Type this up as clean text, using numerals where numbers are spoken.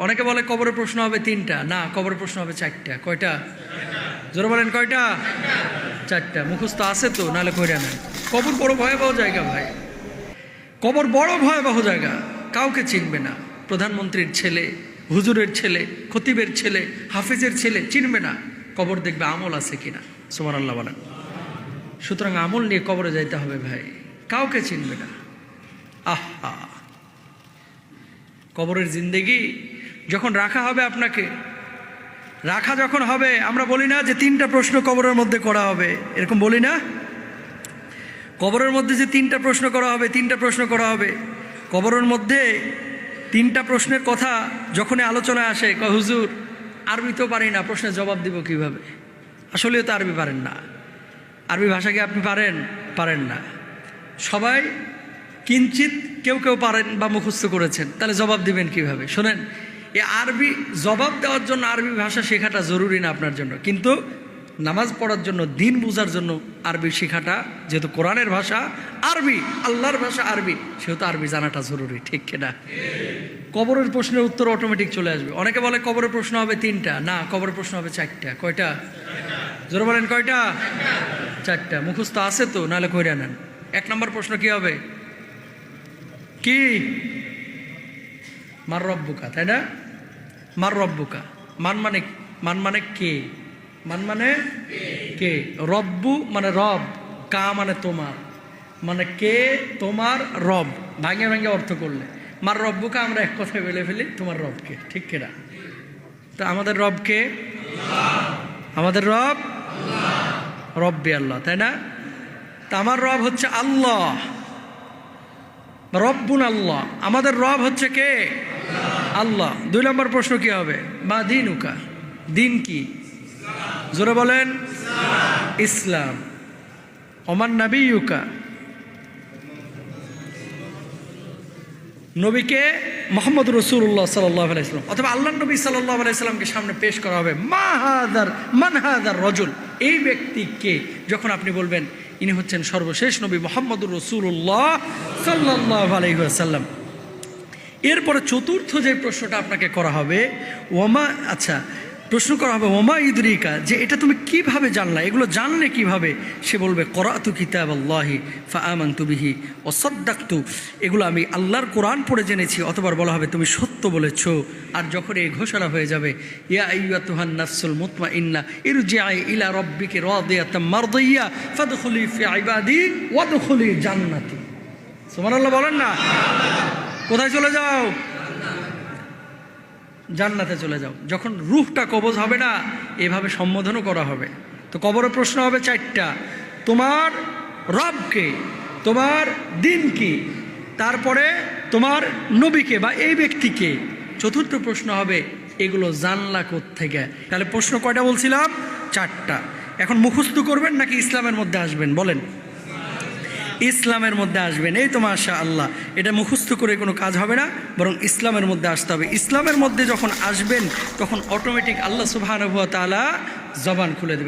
অনেকে বলে কবরের প্রশ্ন হবে 3টা, না কবরের প্রশ্ন হবে 4টা। কয়টা? জোরে বলেন কয়টা? 4টা। মুখস্থ আছে তো, নাহলে কইরা নেন। কবর বড় ভয়াবহ জায়গা ভাই, কবর বড় ভয়াবহ জায়গা। কাউকে চিনবে না, প্রধানমন্ত্রীর ছেলে, হুজুরের ছেলে, খতিবের ছেলে, হাফিজের ছেলে চিনবে না। কবর দেখবে আমল আছে কিনা। সুবহানাল্লাহ বলেন। সুতরাং আমল নিয়ে কবরে যাইতে হবে ভাই, কাউকে চিনবে না। আহা, কবরের জিন্দেগি যখন রাখা হবে, আপনাকে রাখা যখন হবে, আমরা বলি না যে 3টা প্রশ্ন কবরের মধ্যে করা হবে, এরকম বলি না? কবরের মধ্যে যে 3টা প্রশ্ন করা হবে, 3টা প্রশ্ন করা হবে। কবরের মধ্যে 3টা প্রশ্নের কথা যখনই আলোচনায় আসে, কয় হুজুর আরবি তো পারি না, প্রশ্নের জবাব দিব কিভাবে? আসলেও তো আরবি পারেন না। আরবি ভাষা কি আপনি পারেন? পারেন না। সবাই কিঞ্চিত কেউ কেউ পারেন বা মুখস্থ করেছেন, তাহলে জবাব দিবেন কিভাবে? শোনেন, এই আরবি জবাব দেওয়ার জন্য আরবি ভাষা শেখাটা জরুরি না আপনার জন্য, কিন্তু নামাজ পড়ার জন্য, দিন বোঝার জন্য আরবি শেখাটা, যেহেতু কোরআনের ভাষা আরবি, আল্লাহর ভাষা আরবি, সেহেতু আরবি জানাটা জরুরি। ঠিক কিনা? কবরের প্রশ্নের উত্তর অটোমেটিক চলে আসবে। অনেকে বলে কবরের প্রশ্ন হবে 3টা, না কবরের প্রশ্ন হবে 4টা। কয়টা? জোরে বলেন কয়টা? 4টা। মুখস্থ আছে তো, নাহলে কইরা নেন। 1 নম্বর প্রশ্ন কি হবে? কি? মার রব্বুকা, তাই না? মার রব্বুকা, মান মানে কে? মান মানে কে? রব্বু মানে রব, কা মানে তোমার, মানে কে তোমার রব। ভাঙে ভাঙে অর্থ করলে মার রব্বুকা আমরা এক কথায় বলে ফেলি, তোমার রবকে। ঠিক কিনা? তো আমাদের রবকে, আমাদের রব রব্বে আল্লাহ, তাই না? তা আমার রব হচ্ছে আল্লাহ, রব্বুন আল্লাহ। আমাদের রব হচ্ছে কে? আল্লাহ। 2 নম্বর প্রশ্ন কি হবে? মা দিনুকা, দিন কি? জোরে বলেন ইসলাম। ওমান নাবিয়ুকা, নবীকে মুহাম্মদ রাসূলুল্লাহ সাল্লাল্লাহু আলাইহি ওয়াসাল্লাম অথবা আল্লাহর নবী সাল্লাল্লাহু আলাইহি ওয়াসাল্লামকে সামনে পেশ করা হবে। মান হাদার রাজুল, এই ব্যক্তি কে? যখন আপনি বলবেন ইনি হচ্ছেন সর্বশেষ নবী মুহাম্মদুর রাসূলুল্লাহ সাল্লাল্লাহু আলাইহি ওয়াসাল্লাম। এরপরে চতুর্থ যে প্রশ্নটা আপনাকে করা হবে, প্রশ্ন করা হবে ওমা ইদরিকা, যে এটা তুমি কিভাবে জানলা, এগুলো জানলে কিভাবে? সে বলবে করাতু কিতাবাল্লাহি ফাআমানতু বিহি ওয়া সাদ্দাকতু, এগুলো আমি আল্লাহর কোরআন পড়ে জেনেছি। অতবার বলা হবে তুমি সত্য বলেছ। আর যখন এই ঘোষণা হয়ে যাবে, ইয়া আইয়্যাতুহান নাফসুল মুতমাইন্না ইরজিই ইলা রাব্বিকি রাদিয়াতাম মারদিয়্যা ফাদখুলি ফি ইবাদি ওয়াদখুলি জান্নাতি। সুবহানাল্লাহ বলেন না? কোথায় চলে যাও? জান্নাতে চলে যাও। যখন রূহটা কবজ হবে না, এভাবে সম্বোধনও করা হবে। তো কবরের প্রশ্ন হবে 4টা, তোমার রবকে, তোমার দিন কি, তারপরে তোমার নবীকে বা এই ব্যক্তিকে। চতুর্থ প্রশ্ন হবে এগুলো জানলা কোত্থেকে? তাহলে প্রশ্ন কয়টা বলছিলাম? 4টা। এখন মুখস্থ করবেন নাকি ইসলামের মধ্যে আসবেন? বলেন। ইসলামের মধ্যে আসবেন। এই তো মাশাআল্লাহ, এটা মুখস্থ করে কোনো কাজ হবে না, বরং ইসলামের মধ্যে আসতে হবে। ইসলামের মধ্যে যখন আসবেন, তখন অটোমেটিক আল্লাহ সুবহানাহু ওয়া তাআলা জবান খুলে দেবেন।